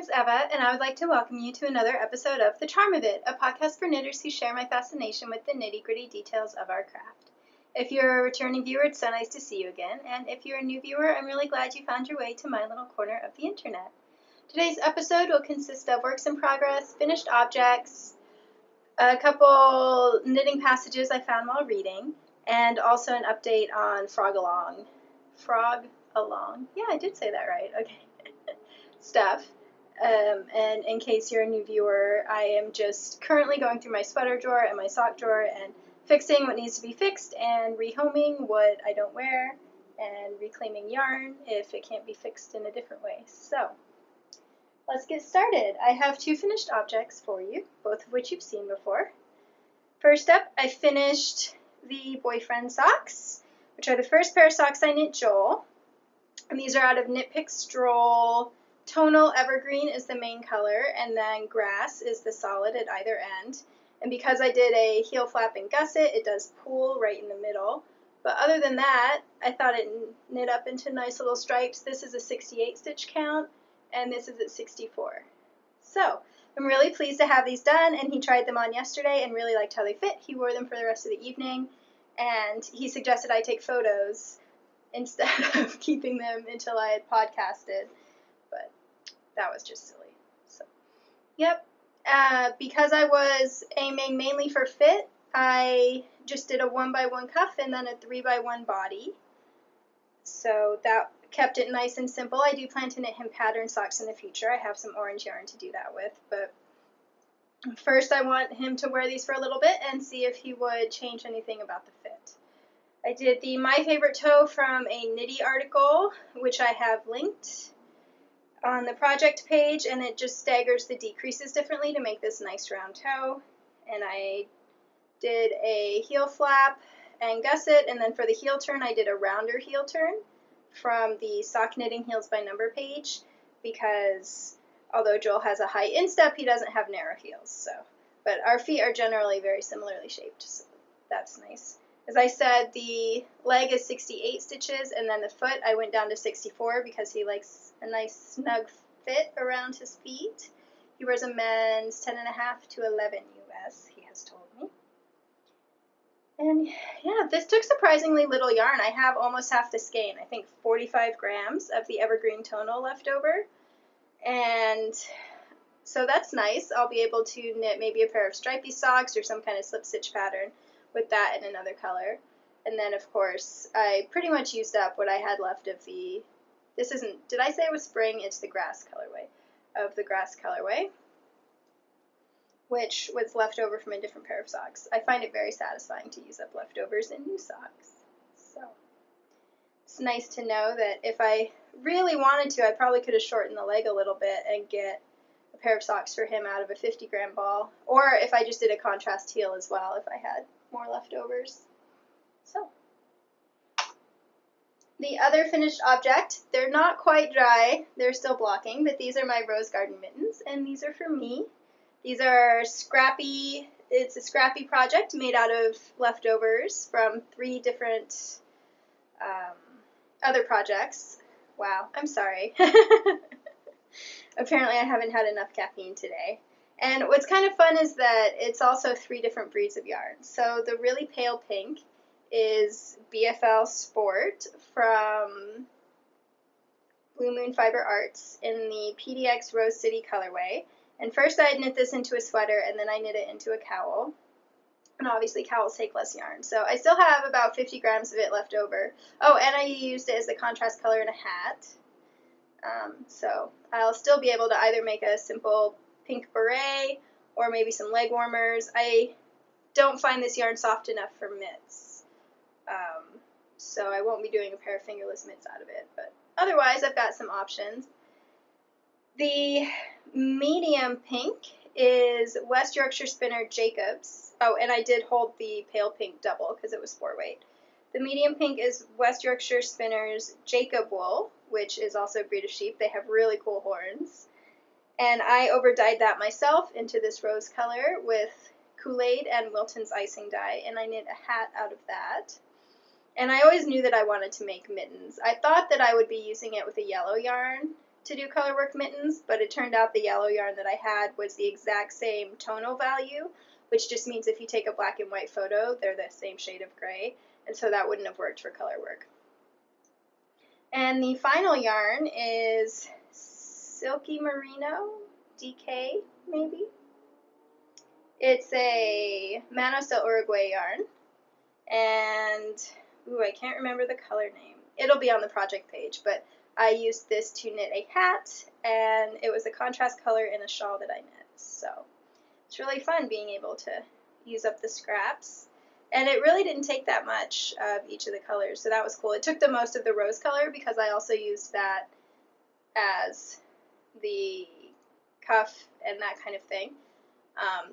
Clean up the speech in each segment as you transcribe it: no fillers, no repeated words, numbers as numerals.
name's Eva, and I would like to welcome you to another episode of The Charm of It, a podcast for knitters who share my fascination with the nitty-gritty details of our craft. If you're a returning viewer, it's so nice to see you again, and if you're a new viewer, I'm really glad you found your way to my little corner of the internet. Today's episode will consist of works in progress, finished objects, a couple knitting passages I found while reading, and also an update on Frog Along. Yeah, I did say that right. Okay. Stuff. And in case you're a new viewer, I am just currently going through my sweater drawer and my sock drawer and fixing what needs to be fixed and rehoming what I don't wear and reclaiming yarn if it can't be fixed in a different way. So, let's get started. I have two finished objects for you, both of which you've seen before. First up, I finished the boyfriend socks, which are the first pair of socks I knit Joel. And these are out of Knit Pick Stroll. Tonal Evergreen is the main color, and then Grass is the solid at either end. And because I did a heel flap and gusset, it does pool right in the middle. But other than that, I thought it knit up into nice little stripes. This is a 68 stitch count, and this is at 64. So, I'm really pleased to have these done, and he tried them on yesterday and really liked how they fit. He wore them for the rest of the evening, and he suggested I take photos instead of keeping them until I had podcasted. But that was just silly. So, yep. Because I was aiming mainly for fit, I just did a 1x1 cuff and then a 3x1 body. So that kept it nice and simple. I do plan to knit him pattern socks in the future. I have some orange yarn to do that with. But first I want him to wear these for a little bit and see if he would change anything about the fit. I did the My Favorite Toe from a Knitty article, which I have linked on the project page, and it just staggers the decreases differently to make this nice round toe. And I did a heel flap and gusset, and then for the heel turn I did a rounder heel turn from the Sock Knitting Heels by Number page, because although Joel has a high instep, he doesn't have narrow heels. But our feet are generally very similarly shaped, so that's nice. As I said, the leg is 68 stitches, and then the foot I went down to 64 because he likes a nice snug fit around his feet. He wears a men's 10.5 to 11 US, he has told me. And yeah, this took surprisingly little yarn. I have almost half the skein, I think 45 grams of the Evergreen Tonal left over. And so that's nice. I'll be able to knit maybe a pair of stripy socks or some kind of slip stitch pattern with that in another color. And then of course I pretty much used up what I had left of the, this isn't, did I say it was spring? It's the grass colorway, of the grass colorway, which was left over from a different pair of socks. I find it very satisfying to use up leftovers in new socks. So it's nice to know that if I really wanted to, I probably could have shortened the leg a little bit and get a pair of socks for him out of a 50-gram ball, or if I just did a contrast heel as well if I had more leftovers. So, the other finished object, they're not quite dry, they're still blocking, but these are my Rose Garden mittens, and these are for me. These are scrappy, it's a scrappy project made out of leftovers from 3 different other projects. Wow, I'm sorry. Apparently I haven't had enough caffeine today. And what's kind of fun is that it's also 3 different breeds of yarn. So the really pale pink is BFL Sport from Blue Moon Fiber Arts in the PDX Rose City colorway. And first I knit this into a sweater, and then I knit it into a cowl. And obviously cowls take less yarn. So I still have about 50 grams of it left over. Oh, and I used it as the contrast color in a hat. So I'll still be able to either make a simple pink beret or maybe some Legwarmers. I don't find this yarn soft enough for mitts, so I won't be doing a pair of fingerless mitts out of it, but otherwise I've got some options. The medium pink is West Yorkshire Spinner Jacobs. Oh, and I did hold the pale pink double because it was 4-weight. The medium pink is West Yorkshire Spinners Jacob Wool, which is also a breed of sheep. They have really cool horns. And I over-dyed that myself into this rose color with Kool-Aid and Wilton's icing dye, and I knit a hat out of that. And I always knew that I wanted to make mittens. I thought that I would be using it with a yellow yarn, to do color work mittens, but it turned out the yellow yarn that I had was the exact same tonal value, which just means if you take a black and white photo, they're the same shade of gray, and so that wouldn't have worked for color work. And the final yarn is Silky Merino, DK, maybe? It's a Manosa Uruguay yarn, and, I can't remember the color name. It'll be on the project page, but I used this to knit a hat, and it was a contrast color in a shawl that I knit, so it's really fun being able to use up the scraps. And it really didn't take that much of each of the colors, so that was cool. It took the most of the rose color because I also used that as the cuff and that kind of thing,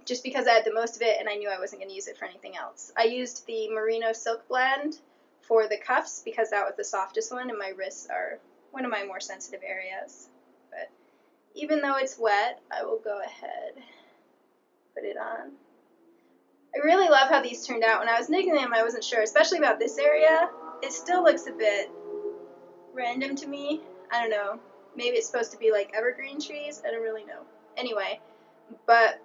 just because I had the most of it and I knew I wasn't going to use it for anything else. I used the merino silk blend for the cuffs because that was the softest one, and my wrists are one of my more sensitive areas. But even though it's wet, I will go ahead and put it on. I really love how these turned out. When I was knitting them, I wasn't sure, especially about this area. It still looks a bit random to me. I don't know. Maybe it's supposed to be like evergreen trees. I don't really know. Anyway, but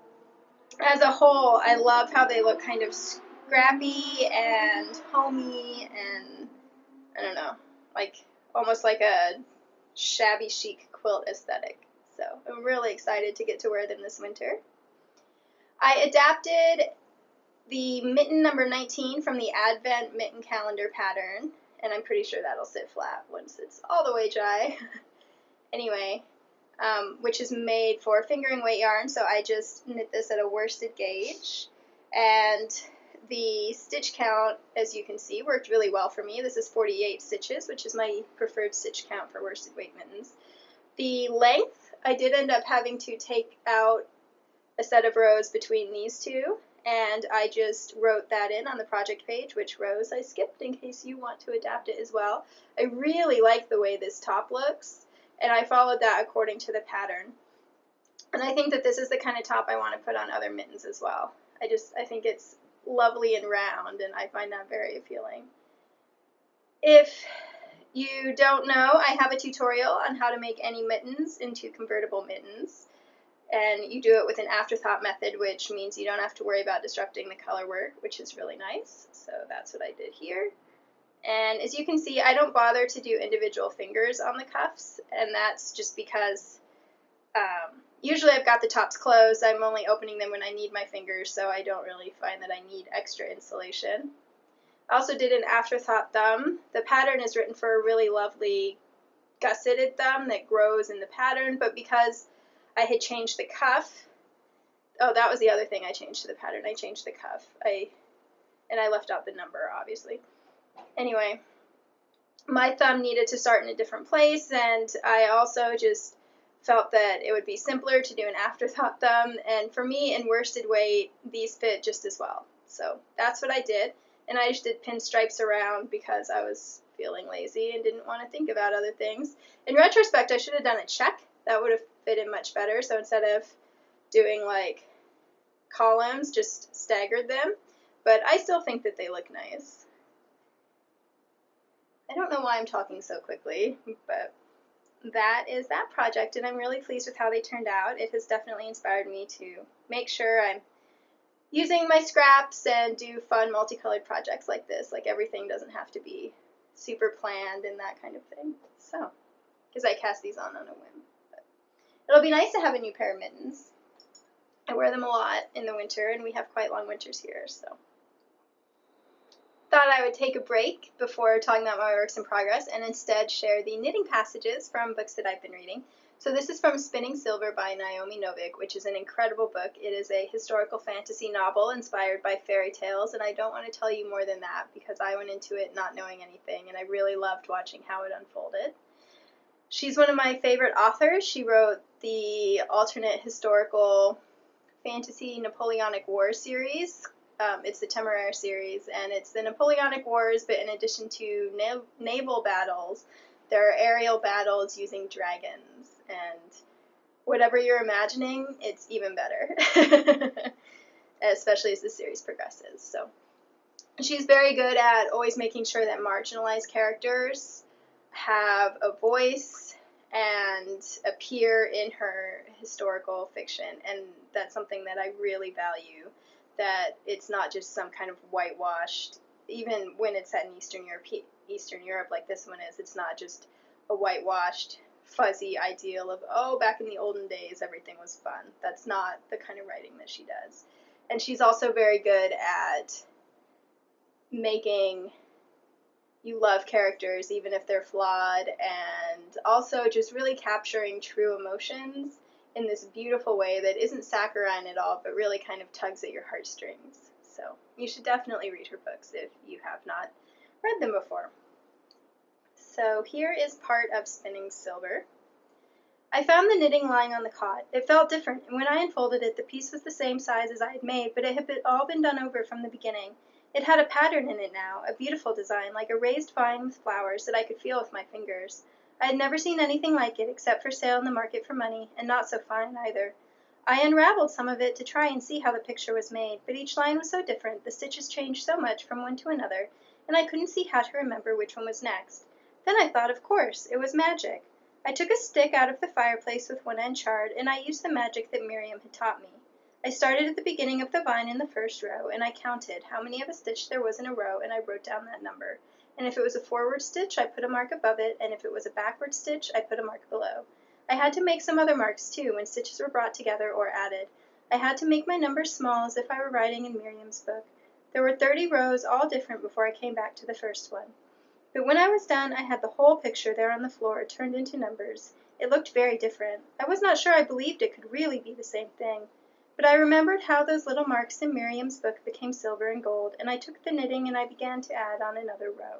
as a whole, I love how they look kind of scrappy and homey and, I don't know, like almost like a shabby chic quilt aesthetic. So I'm really excited to get to wear them this winter. I adapted the mitten number 19 from the Advent mitten calendar pattern, and I'm pretty sure that'll sit flat once it's all the way dry. Anyway, which is made for fingering weight yarn, so I just knit this at a worsted gauge, and the stitch count, as you can see, worked really well for me. This is 48 stitches, which is my preferred stitch count for worsted weight mittens. The length, I did end up having to take out a set of rows between these two, and I just wrote that in on the project page, which rows I skipped in case you want to adapt it as well. I really like the way this top looks, and I followed that according to the pattern. And I think that this is the kind of top I want to put on other mittens as well. I think it's lovely and round, and I find that very appealing. If you don't know, I have a tutorial on how to make any mittens into convertible mittens. And you do it with an afterthought method, which means you don't have to worry about disrupting the color work, which is really nice. So that's what I did here. And as you can see, I don't bother to do individual fingers on the cuffs, and that's just because usually I've got the tops closed. I'm only opening them when I need my fingers, so I don't really find that I need extra insulation. I also did an afterthought thumb. The pattern is written for a really lovely gusseted thumb that grows in the pattern, but because I had changed the cuff. Oh, that was the other thing I changed to the pattern. I changed the cuff. And I left out the number, obviously. Anyway, my thumb needed to start in a different place, and I also just felt that it would be simpler to do an afterthought thumb, and for me, in worsted weight, these fit just as well. So that's what I did, and I just did pinstripes around because I was feeling lazy and didn't want to think about other things. In retrospect, I should have done a check. That would have fit in much better, so instead of doing like columns, just staggered them, but I still think that they look nice. I don't know why I'm talking so quickly, but that is that project, and I'm really pleased with how they turned out. It has definitely inspired me to make sure I'm using my scraps and do fun multicolored projects like this. Like everything doesn't have to be super planned and that kind of thing. So, because I cast these on a whim. It'll be nice to have a new pair of mittens. I wear them a lot in the winter, and we have quite long winters here, so. Thought I would take a break before talking about my works in progress and instead share the knitting passages from books that I've been reading. So this is from Spinning Silver by Naomi Novik, which is an incredible book. It is a historical fantasy novel inspired by fairy tales, and I don't want to tell you more than that because I went into it not knowing anything, and I really loved watching how it unfolded. She's one of my favorite authors. She wrote the alternate historical fantasy Napoleonic Wars series. It's the Temeraire series, and it's the Napoleonic Wars, but in addition to naval battles, there are aerial battles using dragons, and whatever you're imagining, it's even better, especially as the series progresses. So she's very good at always making sure that marginalized characters have a voice and appear in her historical fiction. And that's something that I really value, that it's not just some kind of whitewashed, even when it's set in Eastern Europe like this one is, it's not just a whitewashed, fuzzy ideal of, oh, back in the olden days everything was fun. That's not the kind of writing that she does. And she's also very good at making you love characters even if they're flawed, and also just really capturing true emotions in this beautiful way that isn't saccharine at all, but really kind of tugs at your heartstrings. So you should definitely read her books if you have not read them before. So here is part of Spinning Silver. I found the knitting lying on the cot. It felt different, and when I unfolded it, the piece was the same size as I had made, but it had all been done over from the beginning. It had a pattern in it now, a beautiful design, like a raised vine with flowers that I could feel with my fingers. I had never seen anything like it, except for sale in the market for money, and not so fine either. I unraveled some of it to try and see how the picture was made, but each line was so different, the stitches changed so much from one to another, and I couldn't see how to remember which one was next. Then I thought, of course, it was magic. I took a stick out of the fireplace with one end charred, and I used the magic that Miriam had taught me. I started at the beginning of the vine in the first row, and I counted how many of a stitch there was in a row, and I wrote down that number. And if it was a forward stitch, I put a mark above it, and if it was a backward stitch, I put a mark below. I had to make some other marks, too, when stitches were brought together or added. I had to make my numbers small as if I were writing in Miriam's book. There were 30 rows, all different, before I came back to the first one. But when I was done, I had the whole picture there on the floor, turned into numbers. It looked very different. I was not sure I believed it could really be the same thing. But I remembered how those little marks in Miriam's book became silver and gold, and I took the knitting and I began to add on another row.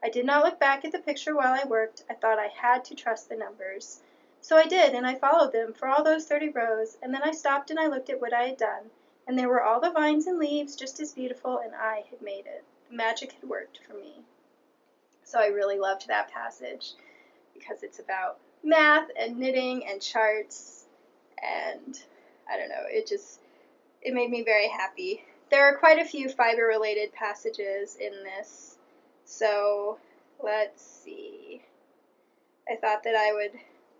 I did not look back at the picture while I worked. I thought I had to trust the numbers. So I did, and I followed them for all those 30 rows, and then I stopped and I looked at what I had done, and there were all the vines and leaves just as beautiful, and I had made it. The magic had worked for me. So I really loved that passage because it's about math and knitting and charts, and I don't know, it made me very happy. There are quite a few fiber-related passages in this, so let's see. I thought that I would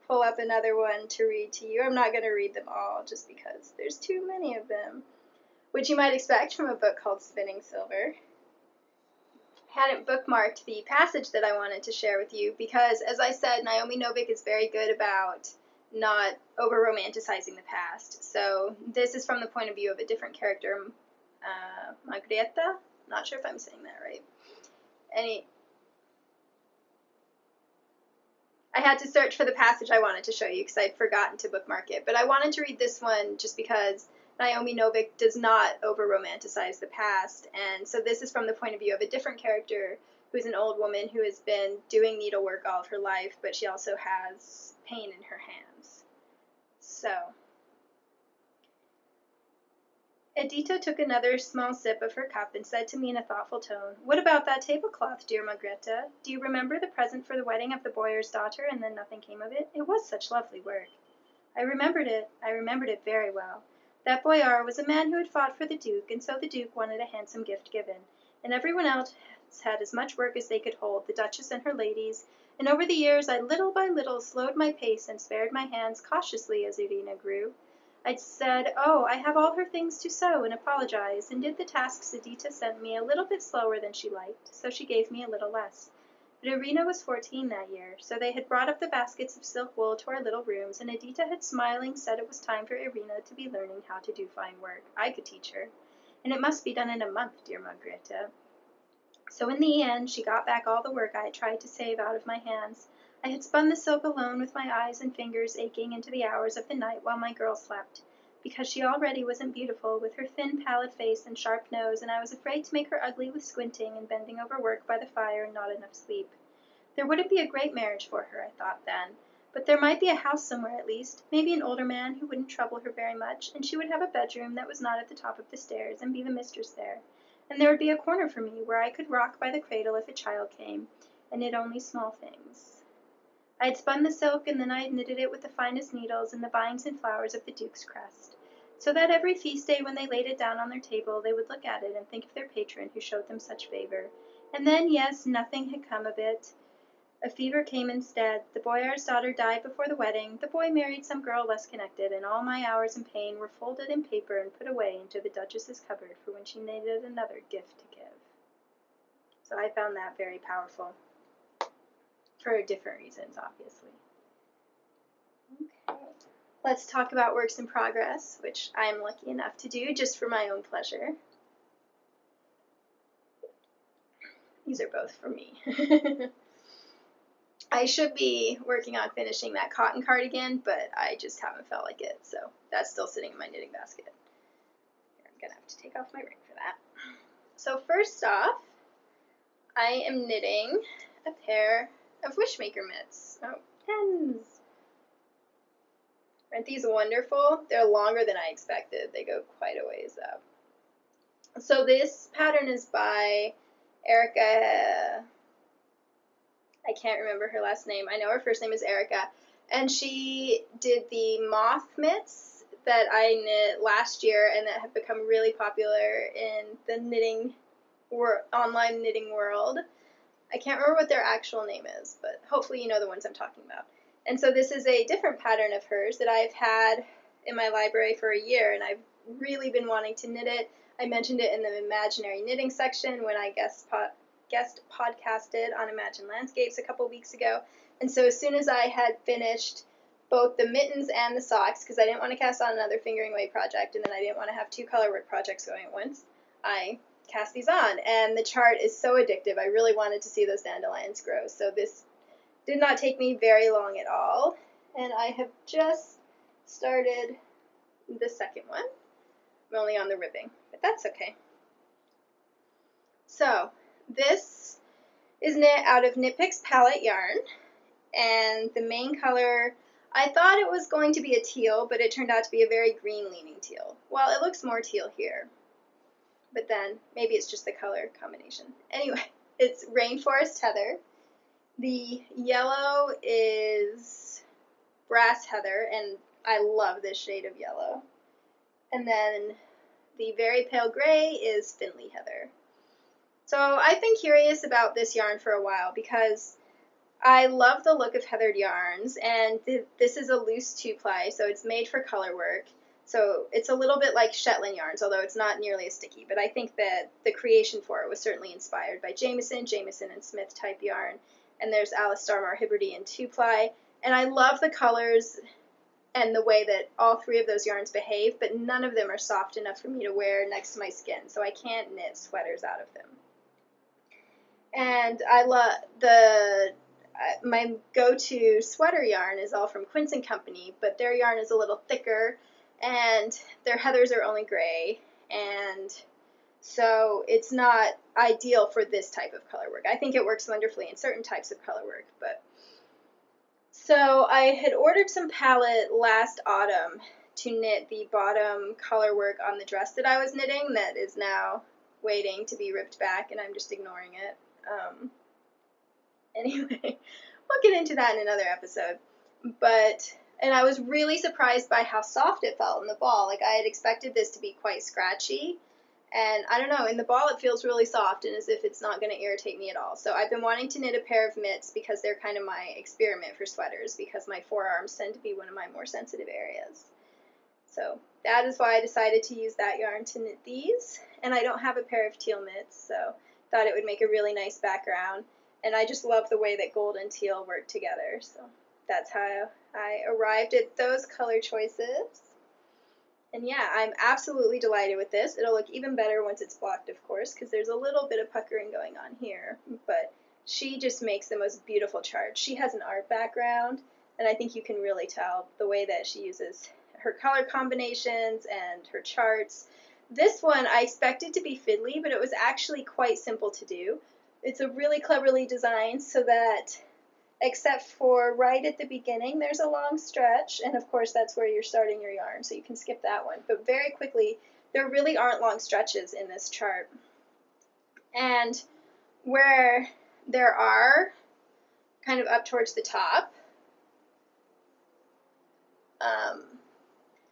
pull up another one to read to you. I'm not going to read them all just because there's too many of them, which you might expect from a book called Spinning Silver. I hadn't bookmarked the passage that I wanted to share with you because, as I said, Naomi Novik is very good about not over-romanticizing the past. So this is from the point of view of a different character, Margrethe. Not sure if I'm saying that right. I had to search for the passage I wanted to show you because I'd forgotten to bookmark it. But I wanted to read this one just because Naomi Novik does not over-romanticize the past. And so this is from the point of view of a different character who's an old woman who has been doing needlework all of her life, but she also has pain in her hands. So Edita took another small sip of her cup and said to me in a thoughtful tone, "What about that tablecloth, dear Margrethe? Do you remember the present for the wedding of the boyar's daughter, and then nothing came of it? It was such lovely work." I remembered it very well. That boyar was a man who had fought for the Duke, and so the Duke wanted a handsome gift given, and everyone else had as much work as they could hold, the Duchess and her ladies, and over the years I little by little slowed my pace and spared my hands cautiously as Irina grew. I said, "Oh, I have all her things to sew," and apologized, and did the tasks Edita sent me a little bit slower than she liked, so she gave me a little less. But Irina was 14 that year, so they had brought up the baskets of silk wool to our little rooms, and Edita had smiling said it was time for Irina to be learning how to do fine work. I could teach her, and it must be done in a month, dear Margrethe. So in the end, she got back all the work I had tried to save out of my hands. I had spun the silk alone with my eyes and fingers aching into the hours of the night while my girl slept, because she already wasn't beautiful with her thin, pallid face and sharp nose, and I was afraid to make her ugly with squinting and bending over work by the fire and not enough sleep. There wouldn't be a great marriage for her, I thought then, but there might be a house somewhere at least, maybe an older man who wouldn't trouble her very much, and she would have a bedroom that was not at the top of the stairs and be the mistress there, and there would be a corner for me where I could rock by the cradle if a child came, and knit only small things. I had spun the silk, and then I had knitted it with the finest needles and the vines and flowers of the Duke's crest, so that every feast day when they laid it down on their table they would look at it and think of their patron who showed them such favor. And then, yes, nothing had come of it. A fever came instead. The boyar's daughter died before the wedding. The boy married some girl less connected, and all my hours in pain were folded in paper and put away into the Duchess's cupboard for when she needed another gift to give. So I found that very powerful. For different reasons, obviously. Okay. Let's talk about works in progress, which I am lucky enough to do just for my own pleasure. These are both for me. I should be working on finishing that cotton cardigan, but I just haven't felt like it, so that's still sitting in my knitting basket. Here, I'm going to have to take off my ring for that. So first off, I am knitting a pair of Wishmaker mitts. Oh, pens! Aren't these wonderful? They're longer than I expected. They go quite a ways up. So this pattern is by Erica. I can't remember her last name. I know her first name is Erica. And she did the moth mitts that I knit last year and that have become really popular in the knitting online knitting world. I can't remember what their actual name is, but hopefully you know the ones I'm talking about. And so this is a different pattern of hers that I've had in my library for a year, and I've really been wanting to knit it. I mentioned it in the imaginary knitting section when I guest podcasted on Imagine Landscapes a couple weeks ago. And so as soon as I had finished both the mittens and the socks, because I didn't want to cast on another fingering away project, and then I didn't want to have 2 colorwork projects going at once, I cast these on, and the chart is so addictive. I really wanted to see those dandelions grow, so this did not take me very long at all, and I have just started the second one. I'm only on the ribbing, but that's okay. So this is knit out of Knit Picks palette yarn, and the main color, I thought it was going to be a teal, but it turned out to be a very green leaning teal. Well, it looks more teal here, but then maybe it's just the color combination. Anyway, it's Rainforest Heather. The yellow is Brass Heather, and I love this shade of yellow. And then the very pale gray is Finley Heather. So I've been curious about this yarn for a while because I love the look of heathered yarns, and this is a loose 2-ply, so it's made for color work. So it's a little bit like Shetland yarns, although it's not nearly as sticky, but I think that the creation for it was certainly inspired by Jameson and Smith type yarn, and there's Alice Starmar Hebridean 2-ply, and I love the colors and the way that all 3 of those yarns behave, but none of them are soft enough for me to wear next to my skin, so I can't knit sweaters out of them. And I love my go-to sweater yarn is all from Quince & Company, but their yarn is a little thicker, and their heathers are only gray, and so it's not ideal for this type of color work. I think it works wonderfully in certain types of color work, but so I had ordered some palette last autumn to knit the bottom color work on the dress that I was knitting that is now waiting to be ripped back, and I'm just ignoring it. Anyway, we'll get into that in another episode. And I was really surprised by how soft it felt in the ball. Like, I had expected this to be quite scratchy, and I don't know, in the ball it feels really soft and as if it's not going to irritate me at all. So I've been wanting to knit a pair of mitts because they're kind of my experiment for sweaters, because my forearms tend to be one of my more sensitive areas. So that is why I decided to use that yarn to knit these, and I don't have a pair of teal mitts, so thought it would make a really nice background, and I just love the way that gold and teal work together, so that's how I arrived at those color choices. And yeah, I'm absolutely delighted with this. It'll look even better once it's blocked, of course, because there's a little bit of puckering going on here, but she just makes the most beautiful charts. She has an art background, and I think you can really tell the way that she uses her color combinations and her charts. This one I expected to be fiddly, but it was actually quite simple to do. It's a really cleverly designed so that, except for right at the beginning, there's a long stretch, and of course that's where you're starting your yarn, so you can skip that one. But very quickly, there really aren't long stretches in this chart. And where there are, kind of up towards the top,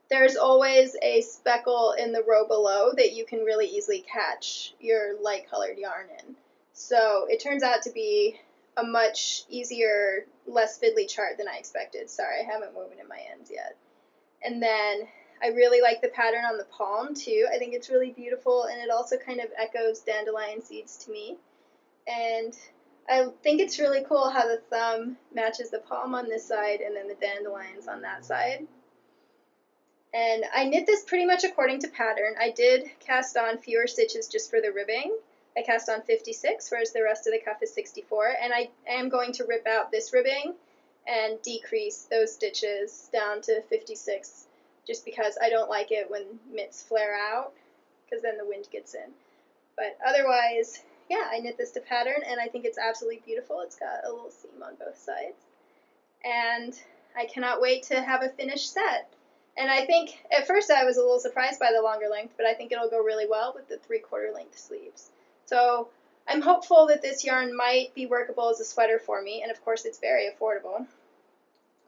there's always a speckle in the row below that you can really easily catch your light colored yarn in. So it turns out to be a much easier, less fiddly chart than I expected. Sorry, I haven't woven in my ends yet. And then I really like the pattern on the palm too. I think it's really beautiful, and it also kind of echoes dandelion seeds to me. And I think it's really cool how the thumb matches the palm on this side and then the dandelions on that side. And I knit this pretty much according to pattern. I did cast on fewer stitches just for the ribbing. I cast on 56, whereas the rest of the cuff is 64. And I am going to rip out this ribbing and decrease those stitches down to 56, just because I don't like it when mitts flare out, because then the wind gets in. But otherwise, yeah, I knit this to pattern, and I think it's absolutely beautiful. It's got a little seam on both sides. And I cannot wait to have a finished set. And I think, at first I was a little surprised by the longer length, but I think it'll go really well with the 3/4 length sleeves. So I'm hopeful that this yarn might be workable as a sweater for me, and of course it's very affordable.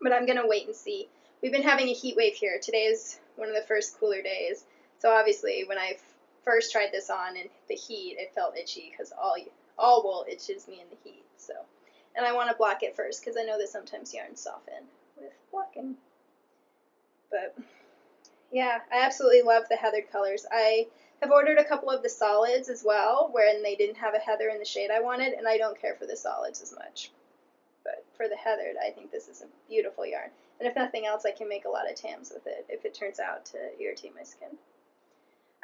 But I'm going to wait and see. We've been having a heat wave here. Today is one of the first cooler days. So obviously when I first tried this on in the heat, it felt itchy, because all wool itches me in the heat. So, and I want to block it first, because I know that sometimes yarns soften with blocking. But yeah, I absolutely love the heathered colors. I have ordered a couple of the solids as well, wherein they didn't have a heather in the shade I wanted, and I don't care for the solids as much. But for the heathered, I think this is a beautiful yarn. And if nothing else, I can make a lot of tams with it if it turns out to irritate my skin.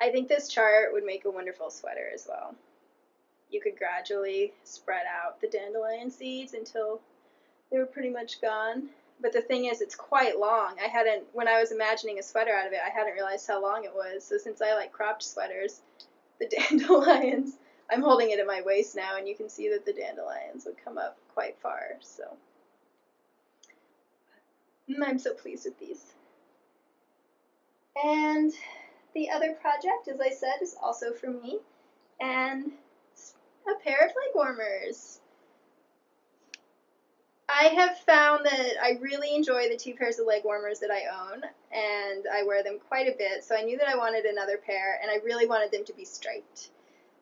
I think this chart would make a wonderful sweater as well. You could gradually spread out the dandelion seeds until they were pretty much gone. But the thing is, it's quite long. When I was imagining a sweater out of it, I hadn't realized how long it was. So since I like cropped sweaters, the dandelions, I'm holding it at my waist now, and you can see that the dandelions would come up quite far. So I'm so pleased with these. And the other project, as I said, is also for me, and it's a pair of Legwarmers. I have found that I really enjoy the 2 pairs of Legwarmers that I own, and I wear them quite a bit, so I knew that I wanted another pair, and I really wanted them to be striped.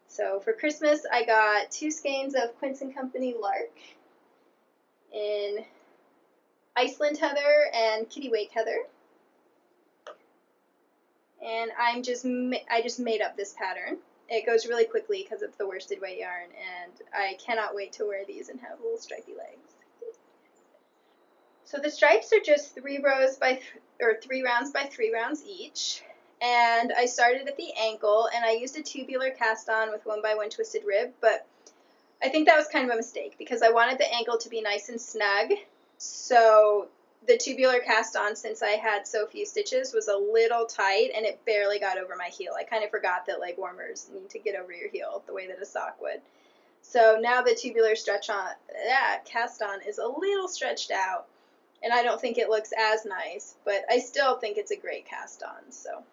So for Christmas, I got 2 skeins of Quince & Company Lark in Iceland Heather and Kittiwake Heather. And I just made up this pattern. It goes really quickly because it's the worsted weight yarn, and I cannot wait to wear these and have little stripy legs. So the stripes are just 3 rounds by 3 rounds each, and I started at the ankle, and I used a tubular cast on with 1x1 twisted rib, but I think that was kind of a mistake because I wanted the ankle to be nice and snug, so the tubular cast on, since I had so few stitches, was a little tight, and it barely got over my heel. I kind of forgot that Legwarmers need to get over your heel the way that a sock would. So now the tubular cast on is a little stretched out, and I don't think it looks as nice, but I still think it's a great cast on, so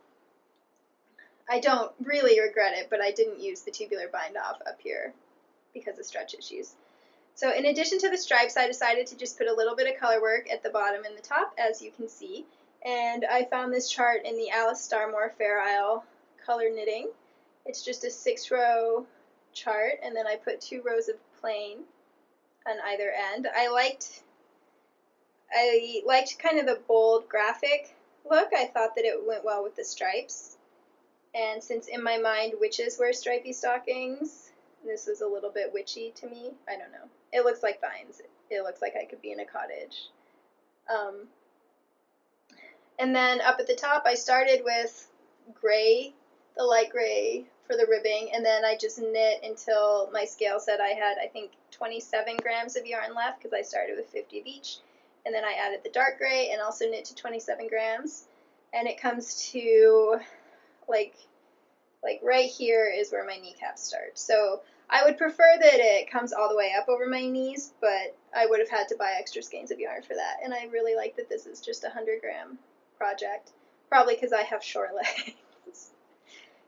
I don't really regret it, but I didn't use the tubular bind off up here because of stretch issues. So in addition to the stripes, I decided to just put a little bit of color work at the bottom and the top, as you can see, and I found this chart in the Alice Starmore Fair Isle color knitting. It's just a 6-row chart, and then I put 2 rows of plain on either end. I liked kind of the bold graphic look. I thought that it went well with the stripes. And since in my mind witches wear stripy stockings, this was a little bit witchy to me. I don't know. It looks like vines. It looks like I could be in a cottage. And then up at the top, I started with gray, the light gray for the ribbing, and then I just knit until my scale said I had, I think, 27 grams of yarn left, because I started with 50 of each. And then I added the dark gray and also knit to 27 grams. And it comes to like right here is where my kneecaps start. So I would prefer that it comes all the way up over my knees, but I would have had to buy extra skeins of yarn for that. And I really like that this is just a 100-gram project, probably because I have short legs.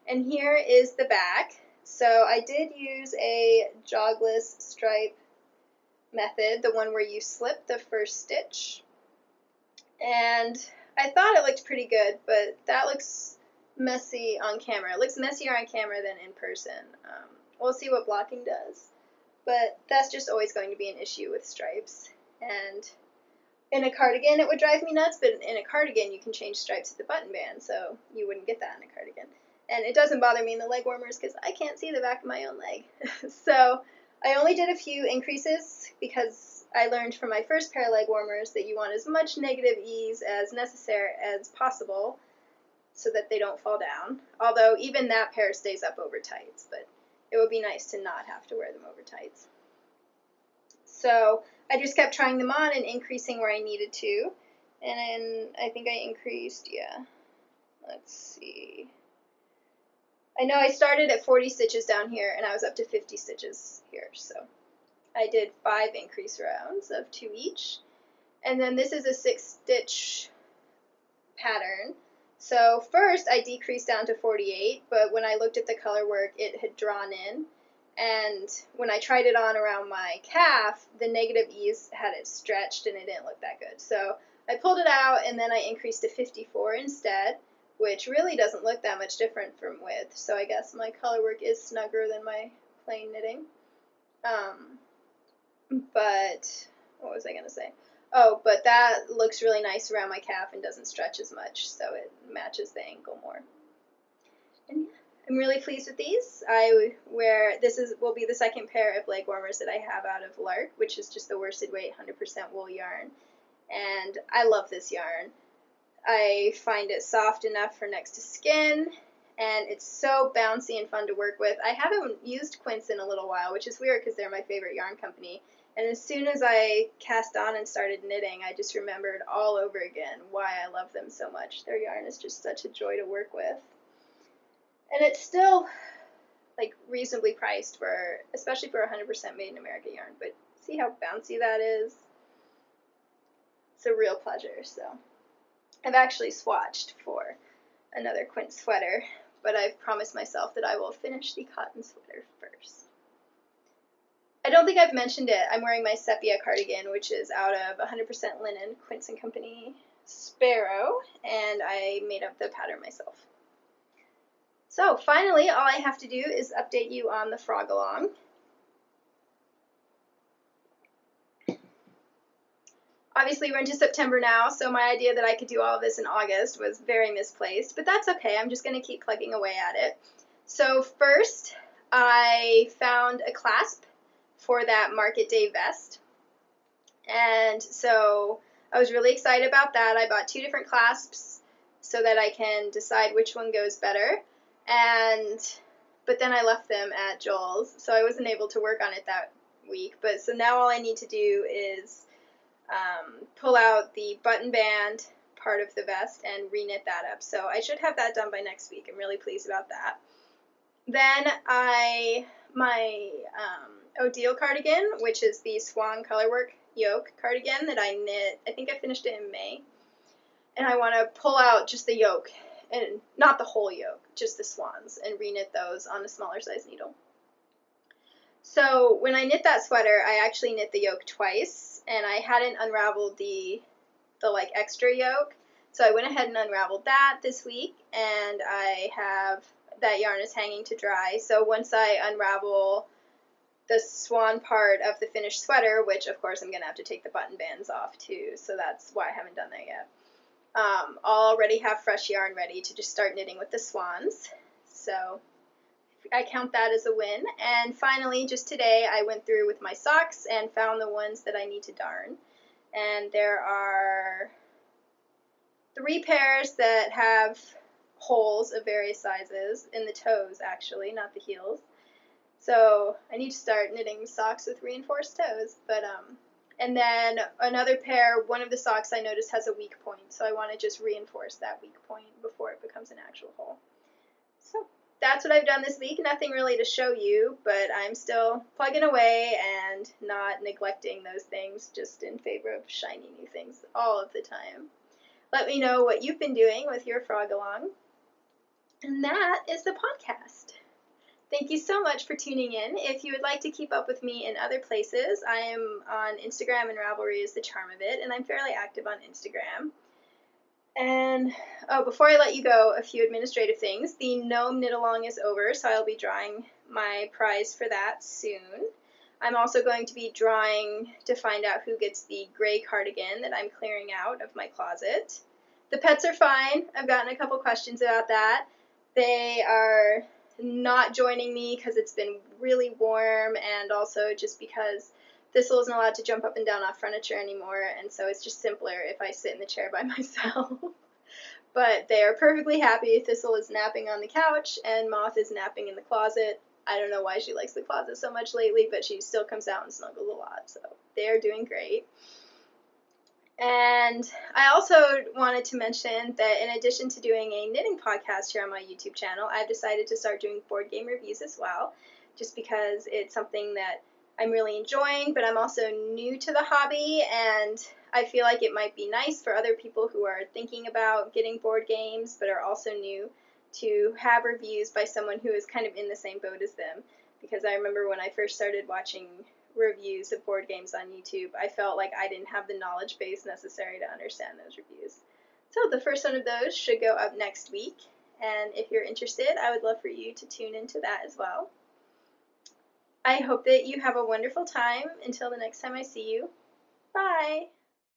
And here is the back. So I did use a jogless stripe method, the one where you slip the first stitch, and I thought it looked pretty good, but that looks messy on camera. It looks messier on camera than in person. We'll see what blocking does, but that's just always going to be an issue with stripes. And in a cardigan, it would drive me nuts, but in a cardigan, you can change stripes at the button band, so you wouldn't get that in a cardigan. And it doesn't bother me in the Legwarmers because I can't see the back of my own leg. So I only did a few increases because I learned from my first pair of Legwarmers that you want as much negative ease as necessary as possible so that they don't fall down. Although even that pair stays up over tights, but it would be nice to not have to wear them over tights. So I just kept trying them on and increasing where I needed to. And then I think I increased, let's see. I know I started at 40 stitches down here and I was up to 50 stitches here. So I did 5 increase rounds of 2 each. And then this is a 6-stitch pattern. So first I decreased down to 48, but when I looked at the color work, it had drawn in. And when I tried it on around my calf, the negative ease had it stretched and it didn't look that good. So I pulled it out and then I increased to 54 instead, which really doesn't look that much different from width. So I guess my color work is snugger than my plain knitting. But what was I going to say? Oh, but that looks really nice around my calf and doesn't stretch as much, so it matches the ankle more. And yeah, I'm really pleased with these. Will be the second pair of Legwarmers that I have out of Lark, which is just the worsted weight 100% wool yarn. And I love this yarn. I find it soft enough for next to skin, and it's so bouncy and fun to work with. I haven't used Quince in a little while, which is weird because they're my favorite yarn company. And as soon as I cast on and started knitting, I just remembered all over again why I love them so much. Their yarn is just such a joy to work with. And it's still reasonably priced especially for 100% made in America yarn. But see how bouncy that is? It's a real pleasure. So I've actually swatched for another Quince sweater, but I've promised myself that I will finish the cotton sweater first. I don't think I've mentioned it. I'm wearing my sepia cardigan, which is out of 100% linen, Quince & Company Sparrow, and I made up the pattern myself. So finally, all I have to do is update you on the frog along. Obviously, we're into September now, so my idea that I could do all of this in August was very misplaced, but that's okay. I'm just going to keep plugging away at it. So first, I found a clasp for that Market Day vest, and so I was really excited about that. I bought 2 different clasps so that I can decide which one goes better, but then I left them at Joel's, so I wasn't able to work on it that week. But so now all I need to do is pull out the button band part of the vest and re-knit that up. So I should have that done by next week. I'm really pleased about that. Then my Odile cardigan, which is the Swan Colorwork yoke cardigan that I knit, I think I finished it in May, and I want to pull out just the yoke, and not the whole yoke, just the swans, and re-knit those on a smaller size needle. So when I knit that sweater, I actually knit the yoke twice, and I hadn't unraveled the extra yoke, so I went ahead and unraveled that this week, and that yarn is hanging to dry. So once I unravel the swan part of the finished sweater, which of course I'm going to have to take the button bands off too, so that's why I haven't done that yet, I'll already have fresh yarn ready to just start knitting with the swans. So I count that as a win. And finally, just today, I went through with my socks and found the ones that I need to darn. And there are 3 pairs that have holes of various sizes, in the toes actually, not the heels. So I need to start knitting socks with reinforced toes. And then another pair, one of the socks I noticed has a weak point, so I want to just reinforce that weak point before it becomes an actual hole. So that's what I've done this week. Nothing really to show you, but I'm still plugging away and not neglecting those things just in favor of shiny new things all of the time. Let me know what you've been doing with your frog along. And that is the podcast. Thank you so much for tuning in. If you would like to keep up with me in other places, I am on Instagram, and Ravelry is the charm of it, and I'm fairly active on Instagram. And, before I let you go, a few administrative things. The Gnome Knit Along is over, so I'll be drawing my prize for that soon. I'm also going to be drawing to find out who gets the gray cardigan that I'm clearing out of my closet. The pets are fine. I've gotten a couple questions about that. They are not joining me because it's been really warm, and also just because Thistle isn't allowed to jump up and down off furniture anymore, and so it's just simpler if I sit in the chair by myself. But they are perfectly happy. Thistle is napping on the couch, and Moth is napping in the closet. I don't know why she likes the closet so much lately, but she still comes out and snuggles a lot, so they're doing great. And I also wanted to mention that in addition to doing a knitting podcast here on my YouTube channel, I've decided to start doing board game reviews as well, just because it's something that I'm really enjoying, but I'm also new to the hobby, and I feel like it might be nice for other people who are thinking about getting board games but are also new to have reviews by someone who is kind of in the same boat as them. Because I remember when I first started watching reviews of board games on YouTube, I felt like I didn't have the knowledge base necessary to understand those reviews. So the first one of those should go up next week, and if you're interested, I would love for you to tune into that as well. I hope that you have a wonderful time until the next time I see you. Bye!